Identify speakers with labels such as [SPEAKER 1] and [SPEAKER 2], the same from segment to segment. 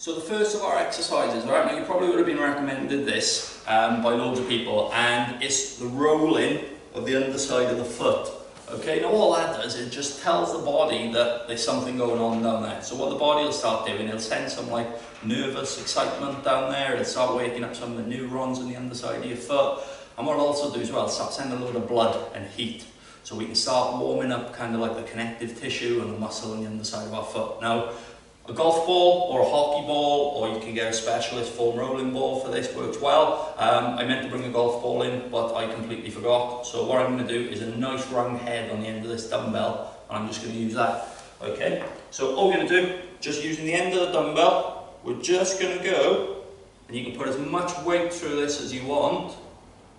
[SPEAKER 1] So the first of our exercises, right, now you probably would have been recommended this by loads of people, and it's the rolling of the underside of the foot. Okay, now all that does, it just tells the body that there's something going on down there. So what the body will start doing, it'll send some like nervous excitement down there, it'll start waking up some of the neurons in the underside of your foot, and what it'll also do as well, start sending a load of blood and heat. So we can start warming up kind of like the connective tissue and the muscle on the underside of our foot. Now, a golf ball or a hockey ball, or you can get a specialist foam rolling ball for this, works well. I meant to bring a golf ball in, but I completely forgot. So what I'm going to do is a nice round head on the end of this dumbbell, and I'm just going to use that. Okay, so all we're going to do, just using the end of the dumbbell, we're just going to go, and you can put as much weight through this as you want,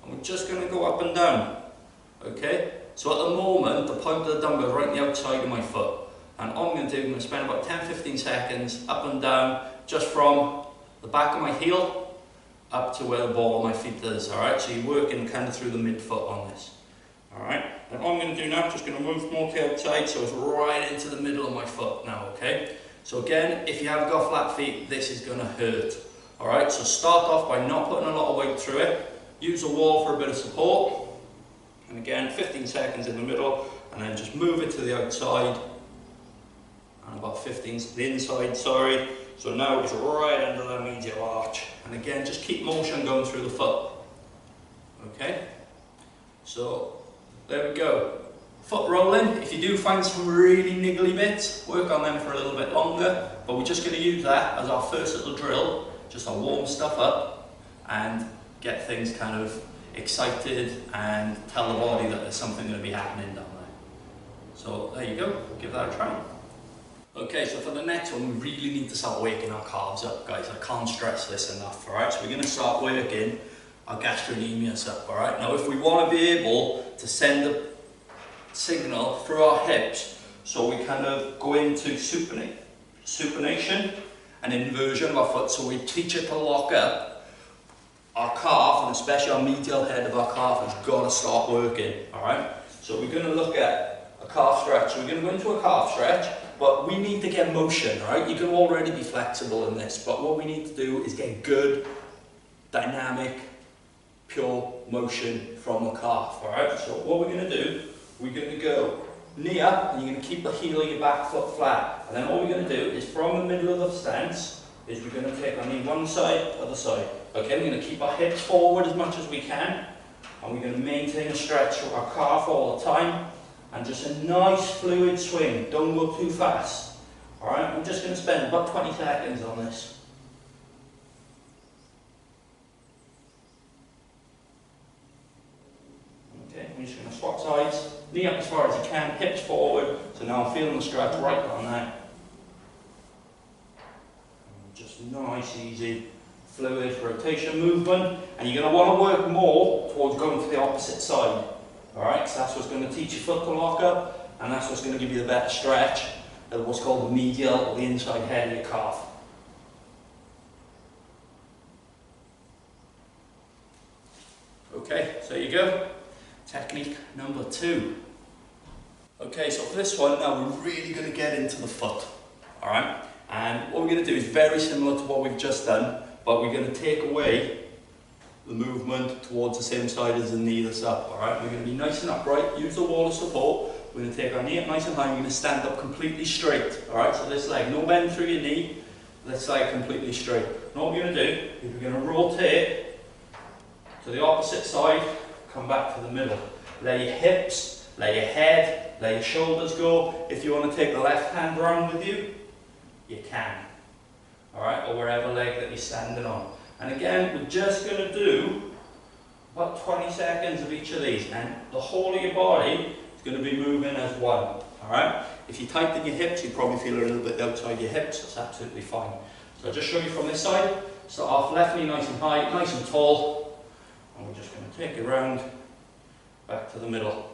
[SPEAKER 1] and we're just going to go up and down. Okay, so at the moment, the point of the dumbbell is right on the outside of my foot. And all I'm going to do, I'm going to spend about 10-15 seconds up and down, just from the back of my heel up to where the ball of my feet is. Alright, so you're working kind of through the midfoot on this. Alright, and all I'm going to do now, I'm just going to move more to the outside so it's right into the middle of my foot now, okay? So again, if you have got flat feet, this is going to hurt. Alright, so start off by not putting a lot of weight through it. Use the wall for a bit of support. And again, 15 seconds in the middle, and then just move it to the outside. And about 15 to the inside, sorry. So now it's right under the medial arch. And again, just keep motion going through the foot. Okay? So, there we go. Foot rolling. If you do find some really niggly bits, work on them for a little bit longer. But we're just going to use that as our first little drill, just to warm stuff up and get things kind of excited and tell the body that there's something going to be happening down there. So, there you go. Give that a try. Okay, so for the next one, we really need to start waking our calves up, guys. I can't stress this enough, alright? So we're going to start working our gastrocnemius up, alright? Now, if we want to be able to send a signal through our hips, so we kind of go into supination and inversion of our foot, so we teach it to lock up, our calf, and especially our medial head of our calf, has got to start working, alright? So we're going to look at a calf stretch. So we're going to go into a calf stretch. But we need to get motion, right? You can already be flexible in this, but what we need to do is get good, dynamic, pure motion from the calf, all right? So what we're going to do, we're going to go knee up, and you're going to keep the heel of your back foot flat. And then all we're going to do is from the middle of the stance, is we're going to take our knee one side, other side. Okay, we're going to keep our hips forward as much as we can, and we're going to maintain a stretch of our calf all the time. And just a nice fluid swing, don't go too fast. Alright, I'm just going to spend about 20 seconds on this. Okay, I'm just going to swap sides, knee up as far as you can, hips forward, so now I'm feeling the stretch right on there. Just nice, easy, fluid rotation movement, and you're going to want to work more towards going to the opposite side. Alright, so that's what's going to teach your foot to lock up, and that's what's going to give you the better stretch of what's called the medial or the inside head of your calf. Okay, so there you go. Technique number 2. Okay, so for this one now we're really going to get into the foot. Alright, and what we're going to do is very similar to what we've just done, but we're going to take away the movement towards the same side as the knee that's up, alright? We're going to be nice and upright, use the wall of support. We're going to take our knee up nice and high, we're going to stand up completely straight, alright? So this leg, no bend through your knee, this leg completely straight. And what we're going to do is we're going to rotate to the opposite side, come back to the middle. Let your hips, let your head, let your shoulders go. If you want to take the left hand round with you, you can, alright? Or wherever leg that you're standing on. And again, we're just going to do about 20 seconds of each of these, and the whole of your body is going to be moving as one. Alright? If you tighten your hips, you probably feel a little bit outside your hips, that's absolutely fine. So I'll just show you from this side. Start off left knee nice and high, nice and tall, and we're just going to take it round, back to the middle.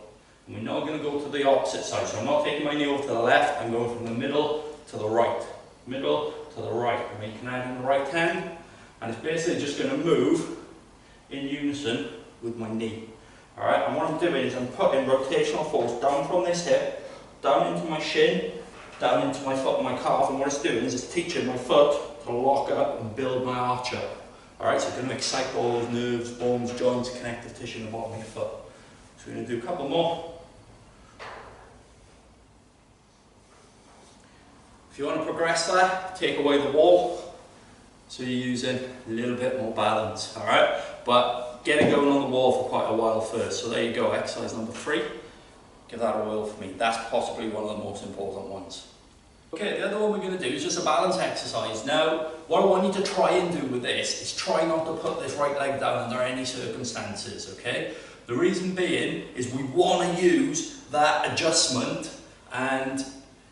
[SPEAKER 1] And we're now going to go to the opposite side, so I'm not taking my knee over to the left, I'm going from the middle to the right. Middle to the right, and you can add in the right hand. And it's basically just going to move in unison with my knee. Alright, and what I'm doing is I'm putting rotational force down from this hip, down into my shin, down into my foot and my calf, and what it's doing is it's teaching my foot to lock up and build my arch up. Alright, so it's going to excite all those nerves, bones, joints, connective tissue in the bottom of your foot. So we're going to do a couple more. If you want to progress that, take away the wall. So you're using a little bit more balance, alright? But get it going on the wall for quite a while first. So there you go, exercise number 3. Give that a whirl for me. That's possibly one of the most important ones. Okay, the other one we're going to do is just a balance exercise. Now, what I want you to try and do with this is try not to put this right leg down under any circumstances, okay? The reason being is we want to use that adjustment and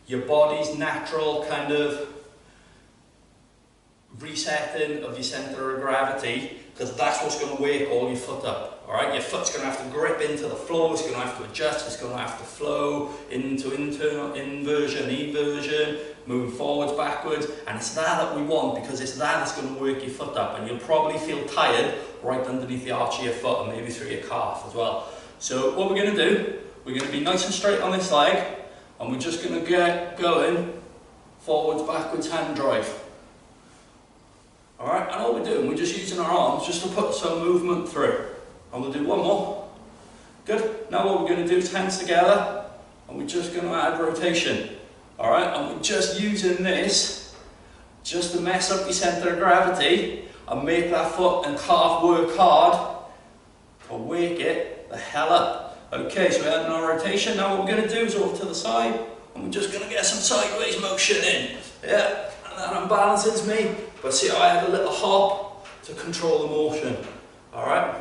[SPEAKER 1] your body's natural kind of resetting of your centre of gravity, because that's what's going to wake all your foot up. Alright, your foot's going to have to grip into the floor, it's going to have to adjust, it's going to have to flow into internal inversion, eversion, moving forwards, backwards, and it's that we want, because it's that that's going to work your foot up, and you'll probably feel tired right underneath the arch of your foot and maybe through your calf as well. So what we're going to do, we're going to be nice and straight on this leg, and we're just going to get going forwards, backwards, hand drive. Alright, and all we're doing, we're just using our arms just to put some movement through. And we'll do one more. Good. Now what we're going to do is hands together, and we're just going to add rotation. Alright, and we're just using this just to mess up your centre of gravity and make that foot and calf work hard to wake it the hell up. Okay, so we're adding our rotation. Now what we're going to do is over to the side, and we're just going to get some sideways motion in. Yeah, and that unbalances me. But see how I have a little hop to control the motion. Alright,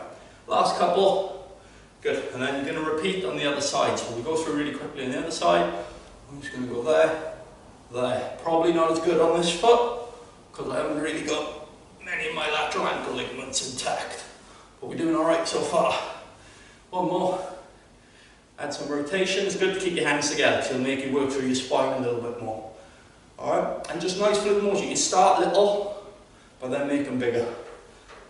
[SPEAKER 1] last couple. Good, and then you're going to repeat on the other side. So we'll go through really quickly on the other side. I'm just going to go there, there. Probably not as good on this foot, because I haven't really got many of my lateral ankle ligaments intact. But we're doing alright so far. One more. Add some rotation. It's good to keep your hands together, because it'll make you work through your spine a little bit more. Alright, and just nice fluid motion. You can start little, but then make them bigger.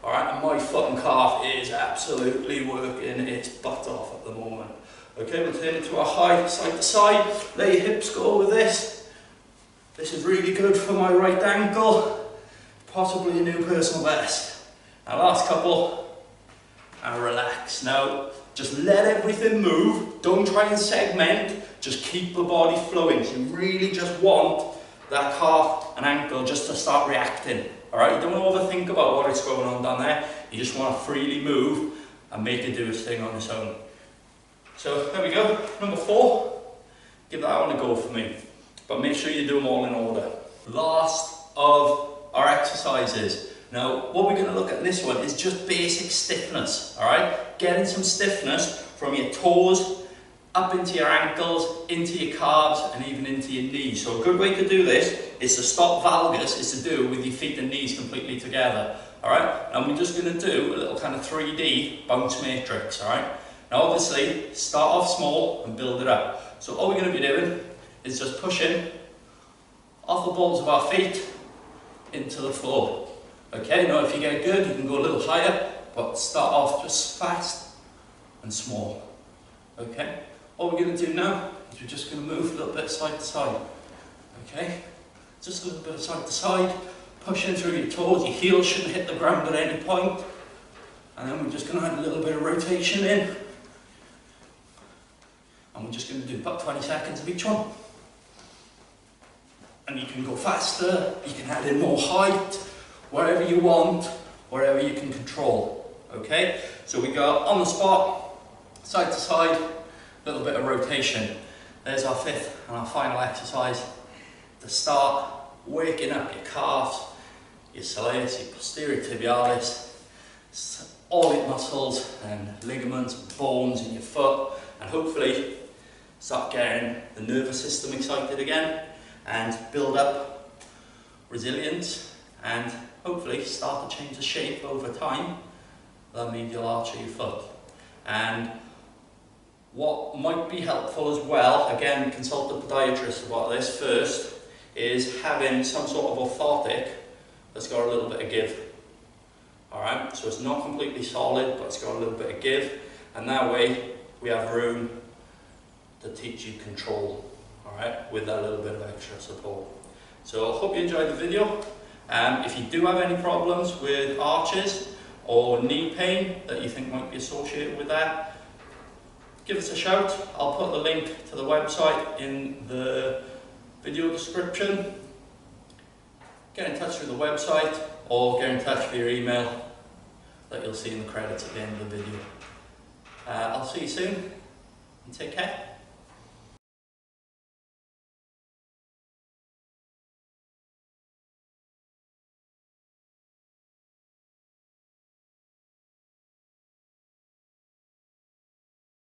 [SPEAKER 1] Alright, and my foot and calf is absolutely working its butt off at the moment. Okay, we'll turn it to a high side to side. Let your hips go with this. This is really good for my right ankle. Possibly a new personal best. Now last couple, and relax. Now, just let everything move. Don't try and segment. Just keep the body flowing. So you really just want that calf and ankle just to start reacting. Alright, you don't want to overthink about what is going on down there. You just want to freely move and make it do its thing on its own. So there we go, number 4. Give that one a go for me. But make sure you do them all in order. Last of our exercises. Now, what we're going to look at in this one is just basic stiffness. Alright, getting some stiffness from your toes up into your ankles, into your calves, and even into your knees. So a good way to do this is to stop valgus, is to do with your feet and knees completely together. Alright, and we're just going to do a little kind of 3D bounce matrix. Alright, now obviously start off small and build it up. So all we're going to be doing is just pushing off the balls of our feet into the floor. Okay, now if you get good, you can go a little higher, but start off just fast and small. Okay. What we're going to do now is we're just going to move a little bit side to side. Okay, just a little bit side to side, pushing through your toes. Your heels shouldn't hit the ground at any point. And then we're just going to add a little bit of rotation in. And we're just going to do about 20 seconds of each one. And you can go faster, you can add in more height, wherever you want, wherever you can control. Okay, so we go on the spot, side to side. Little bit of rotation. There's our 5th and our final exercise. To start waking up your calves, your soleus, your posterior tibialis, all your muscles and ligaments, bones in your foot, and hopefully start getting the nervous system excited again and build up resilience, and hopefully start to change the shape over time of the medial arch of your foot. And what might be helpful as well, again, consult the podiatrist about this first, is having some sort of orthotic that's got a little bit of give. Alright, so it's not completely solid, but it's got a little bit of give, and that way we have room to teach you control, alright, with that little bit of extra support. So I hope you enjoyed the video, If you do have any problems with arches or knee pain that you think might be associated with that, give us a shout. I'll put the link to the website in the video description. Get in touch through the website or get in touch via email that you'll see in the credits at the end of the video. I'll see you soon and take care.